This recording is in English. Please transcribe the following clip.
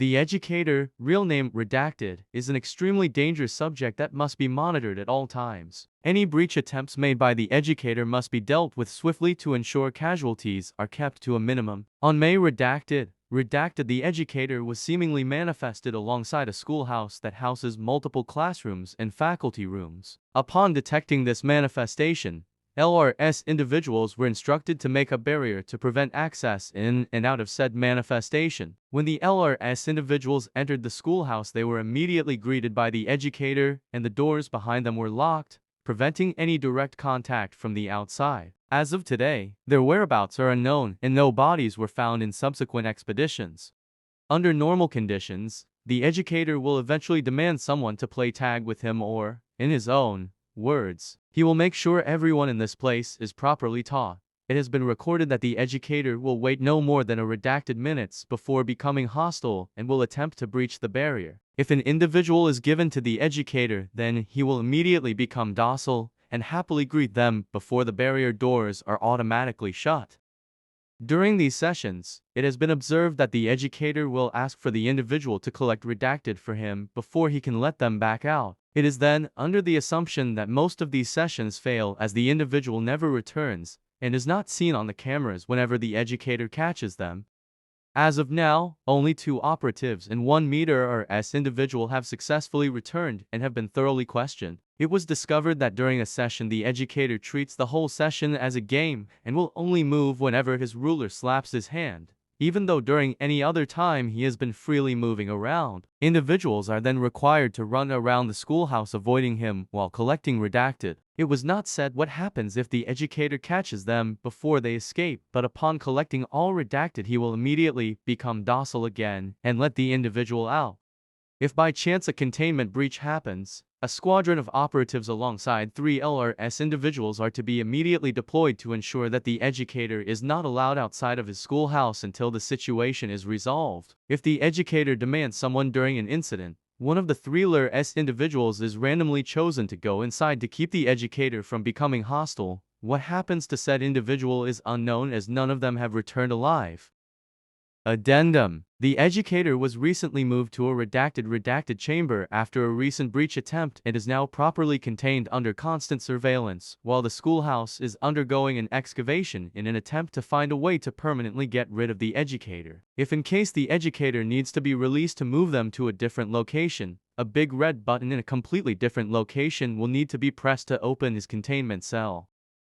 The educator, real name redacted, is an extremely dangerous subject that must be monitored at all times. Any breach attempts made by the educator must be dealt with swiftly to ensure casualties are kept to a minimum. On May redacted, the educator was seemingly manifested alongside a schoolhouse that houses multiple classrooms and faculty rooms. Upon detecting this manifestation, LRS individuals were instructed to make a barrier to prevent access in and out of said manifestation. When the LRS individuals entered the schoolhouse, they were immediately greeted by the educator, and the doors behind them were locked, preventing any direct contact from the outside. As of today, their whereabouts are unknown, and no bodies were found in subsequent expeditions. Under normal conditions, the educator will eventually demand someone to play tag with him or, in his own words, he will make sure everyone in this place is properly taught. It has been recorded that the educator will wait no more than a redacted minutes before becoming hostile and will attempt to breach the barrier. If an individual is given to the educator, then he will immediately become docile and happily greet them before the barrier doors are automatically shut. During these sessions, it has been observed that the educator will ask for the individual to collect redacted for him before he can let them back out. It is then under the assumption that most of these sessions fail as the individual never returns and is not seen on the cameras whenever the educator catches them. As of now, only 2 operatives and 1 meter or S individual have successfully returned and have been thoroughly questioned. It was discovered that during a session the educator treats the whole session as a game and will only move whenever his ruler slaps his hand, even though during any other time he has been freely moving around. Individuals are then required to run around the schoolhouse avoiding him while collecting redacted. It was not said what happens if the educator catches them before they escape, but upon collecting all redacted he will immediately become docile again and let the individual out. If by chance a containment breach happens, a squadron of operatives alongside 3 LRS individuals are to be immediately deployed to ensure that the educator is not allowed outside of his schoolhouse until the situation is resolved. If the educator demands someone during an incident, one of the 3 LRS individuals is randomly chosen to go inside to keep the educator from becoming hostile. What happens to said individual is unknown as none of them have returned alive. Addendum: the educator was recently moved to a redacted chamber after a recent breach attempt and is now properly contained under constant surveillance, while the schoolhouse is undergoing an excavation in an attempt to find a way to permanently get rid of the educator. If in case the educator needs to be released to move them to a different location, a big red button in a completely different location will need to be pressed to open his containment cell.